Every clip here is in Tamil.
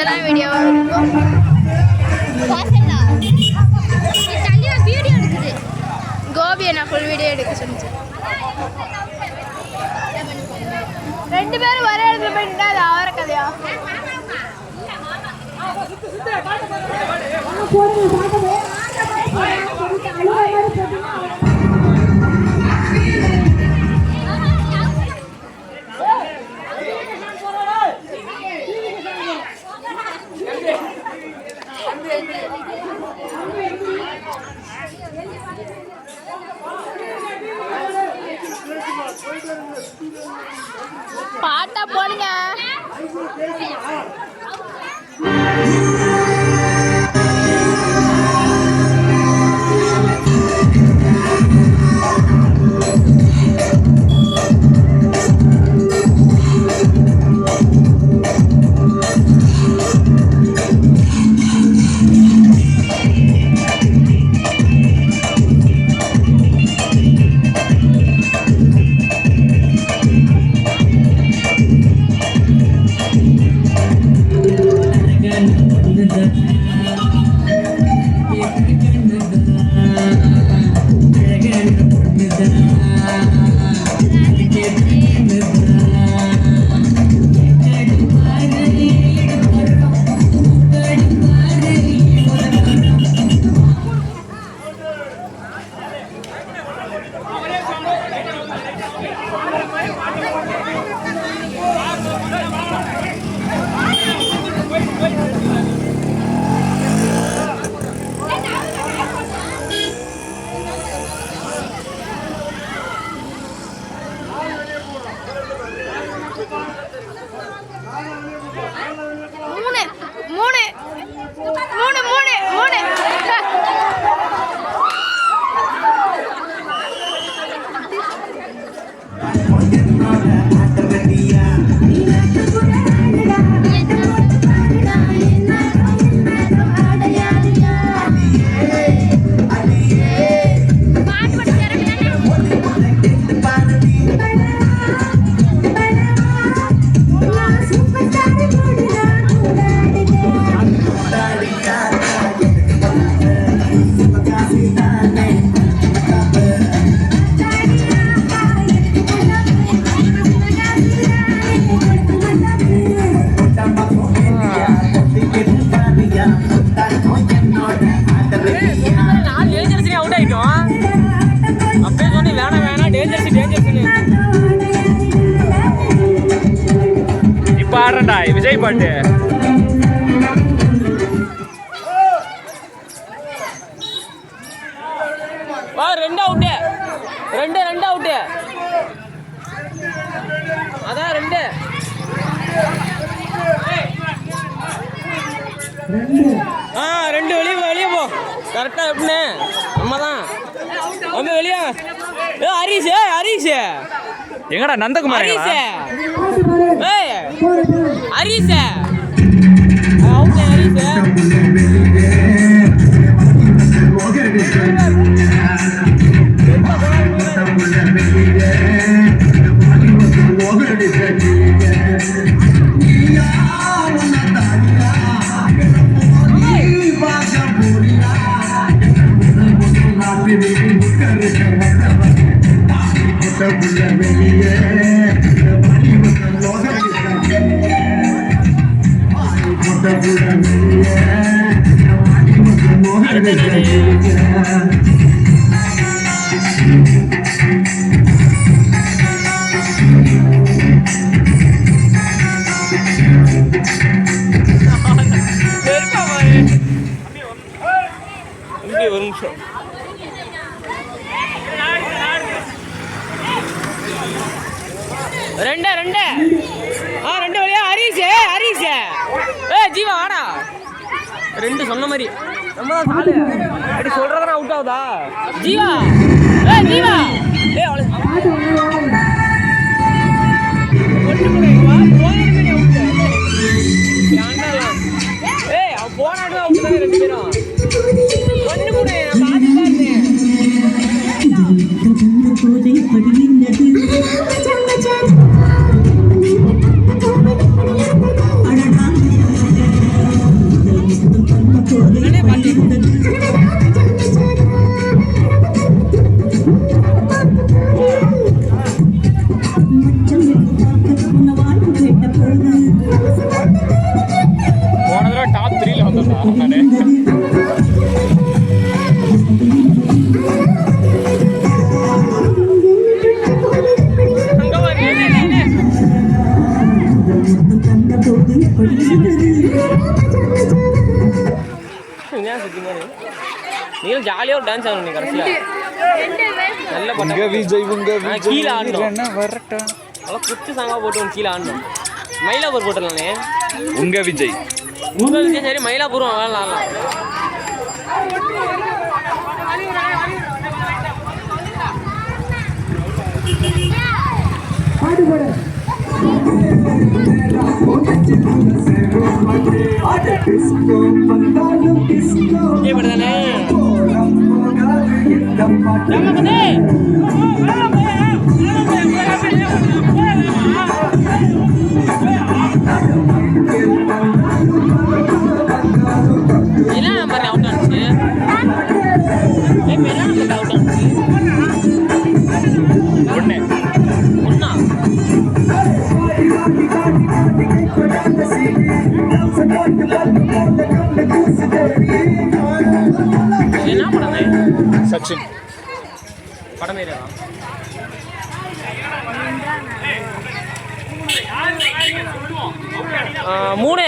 தான் வீடியோவாக இருக்கும். கோபியை நான் ஃபுல் வீடியோ எடுக்க சொன்னேன். 2 பேரும் வர இடத்துல போயிட்டு அது அவர கதையா? பாட்டா போடுங்க. விஜய் பாட்டு வா. 2 அவுட்டு, 2 அவுட்டு. அதான் 2 வெளியே போ. கரெக்டா எப்படின்னு நம்ம தான் வந்து வெளியே. ஹரிஷ் எங்கடா நந்தகுமார்? ஹரிஷ் ஒரு நிமிஷம். ரெண்டு வழியா. ஹரிஷ் ஜீவா வாடா. 2 சொன்ன மாதிரி நம்ம தான் சாலு அப்படி சொல்றதுனா அவுட் ஆகுதா? ஜீவா போனாடும் அவுட் தான் 2 பேரும். ஒன்று கூட நான் பார்த்துதான் இருந்தேன். நீங்க ஜாலியா ஒரு டான்ஸ் ஆடணும் கடைசியா. நல்ல உங்க விஜய் கீழே ஆடணும். என்ன வரட்டும். அவ்வளோ குத்து சாங்கா போட்டு கீழே ஆடணும். மயிலாப்பூர் போட்டுடலானே. உங்க விஜய் சரி மயிலாப்பூரும் ஆடலாம். என்ன நம்பர் அவுட் ஆச்சு? என்ன நம்பர் அவுட் ஆச்சு? ஒண்ணா என்ன படம்? சச்சின் படம் பேரா? மூணு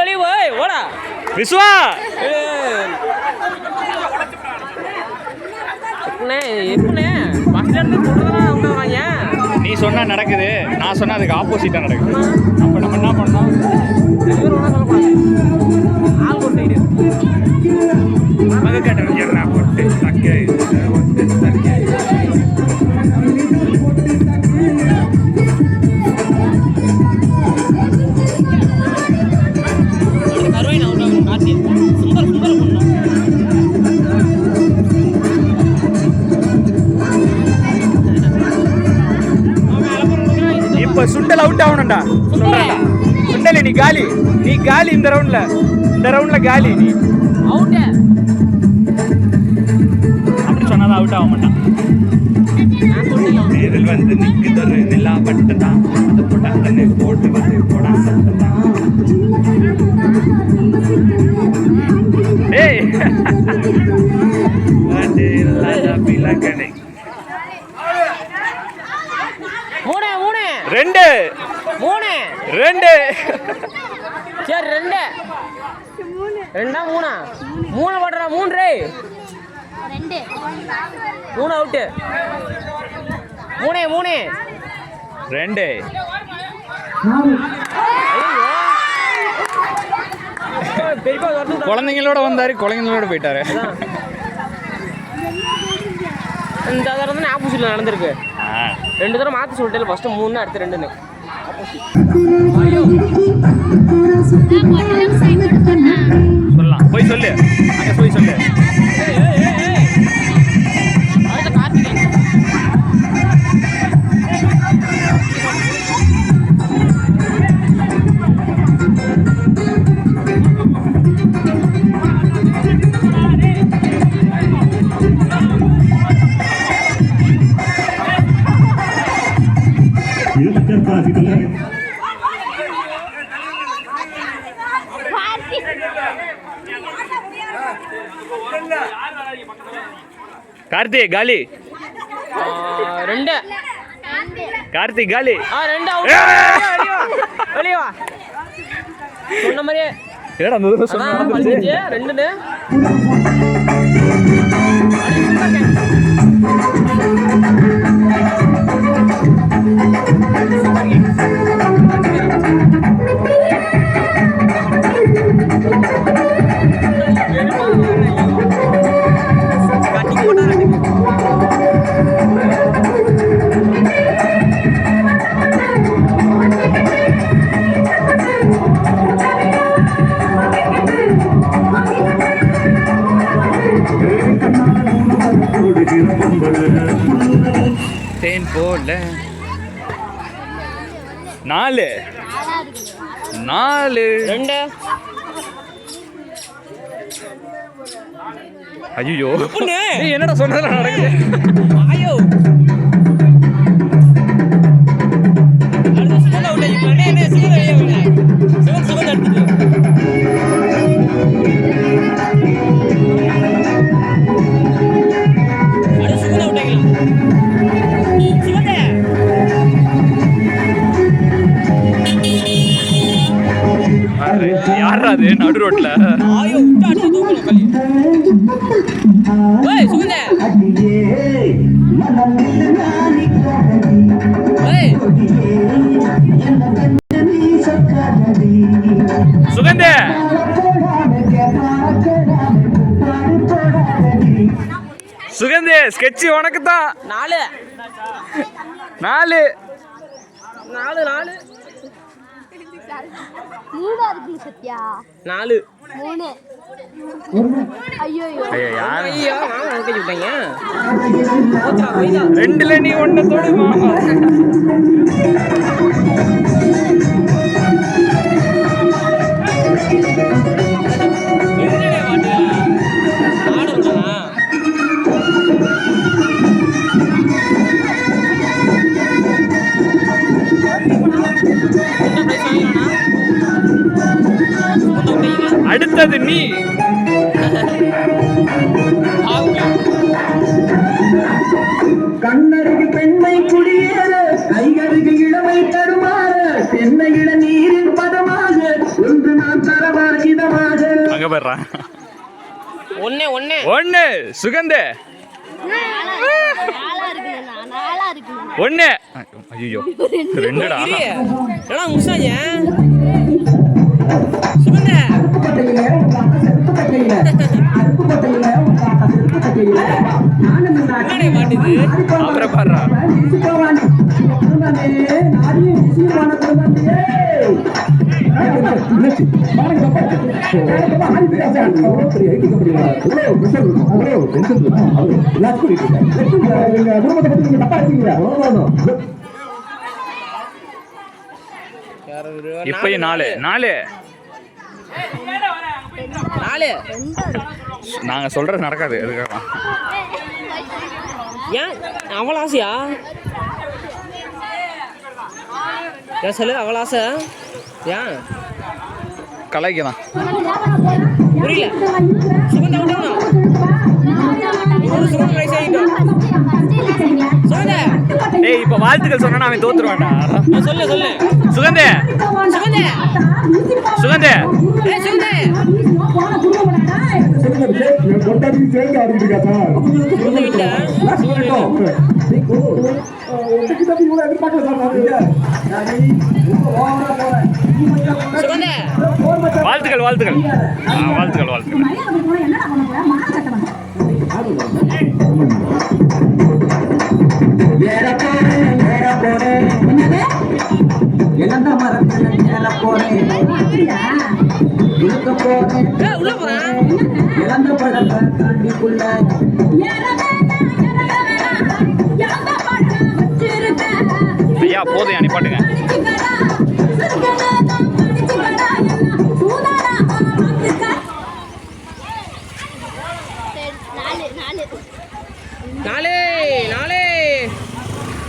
வெளியே போய் ஓடா விஸ்வா. நீ சொன்னா நடக்குது, நான் சொன்னா அதுக்கு ஆப்போசிட்டா நடக்குது. அப்ப நம்ம என்ன பண்ணோம்? இப்ப சுண்டல் அவுட் ஆகணும்டா. சொல்றேன்டா சுண்டல், நீ காலி. இந்த ரவுண்ட்ல காலி. நீ அவுட் அப்படி சொன்னாதான் அவுட் ஆக மாட்டான். நேரில் வந்து நிக்குதொரு நிலா பட்டு தான் அது போட்டாங்கன்னு போட்டு வந்து போடா சத்ததான். ஏய் அது இல்லாத பிலகனை. ரெண்டு சரி ரெண்டா மூணா? மூணு போடுறா. மூணு அவுட்டு. மூணு ரெண்டு. குழந்தைங்களோட வந்தாரு, குழந்தைங்களோட போயிட்டாரு. இந்த தடவை தான் ஆப்போசிட்ல நடந்திருக்கு. 2 தடவை மாற்றி சொல்லிட்டு ஃபர்ஸ்ட் 3 அடுத்து 2ன்னு சொல்லலாம். போய் சொல்லு, அங்கே போய் சொல்லு. கார்த்திக் காலி. 2 கார்த்திக் காலி. 2 அவுட். வெளிய வா. சொன்ன மாதிரியே என்னடா அந்த தடவை சொன்னா 2ன்னு. தேன் போல 4 2. ஐயோ என்னடா சொன்னதுல நடக்குது. ஐயோ அது நடு ரோட்ல. ஆயோ விட்டா அடி தூக்கணும் களி. ஏய் சுகந்தே. ஏய் சுகந்தே சுகந்தே ஸ்கெட்ச் உனக்கு தான். 4 4 மூணா இருக்கு சத்யா 4 3 ஐயோ ஐயா யார் ஐயோ நான் அங்க விட்டாங்க. ஓச்சா வைடா. 2ல நீ 1 தொடுமா. என்னடே வாட்டு. ஆடுறடா. அடுத்தது நீ. கண்ணருகு பெண்மை குடியேற கையருகு இளமை தருமாற தென்னை இள நீரின் பதமாக ஒன்று நான் தரவாகிதமாக அங்க போடுறா. ஒண்ணே 1 சுகந்தே நாலா இருக்கு 1. ஐயோ 2டா. ஏடா முசாஜ சுகந்தே. என்னடே மாட்டுது. அப்புறம் பாடுறா. இப்பயும் 4 நாங்க சொல்றது நடக்காது. எதுக்காக ஏன் அவள் ஆசையா? ஏன் சொல்லு அவள் ஆசை ஏன்? கலாய்க்கலாம். புரியல. சுகந்தா விட்டோம்னா சுகந்த ரைஸ் ஆகிட்டோம். சுகந்தா ஏய் இப்ப வாழ்த்துக்கள் சொன்னா அவன் தோத்துருவான்டா. சொல்லு சுகந்தே சுகந்தே சுகந்தே ஏய் சுகந்தே சுகந்தே வாழ்த்துக்கள் வாழ்த்துக்கள் வாழ்த்துக்கள் வாழ்த்துக்கள். இழந்த மரத்துல மேல போறேன் இழுக்க போறேன் உள்ள போறேன். இழந்த பழத்தை தாண்டிக்குள்ள ஐயா போதும் அனுப்பாட்டுங்க. நாலே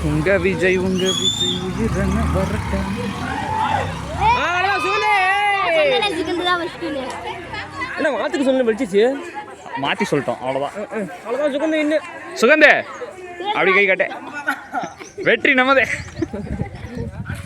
உங்க விஜய் உயிரன வரட்ட. என்ன மாத்துக்கு சொன்ன வெளிச்சிச்சு மாத்தி சொல்லிட்டோம் அவ்வளவுதான். அவ்வளோதான் சுகந்தே. இன்னும் சுகந்தே அப்படி கை காட்டே. வெற்றி நமதே.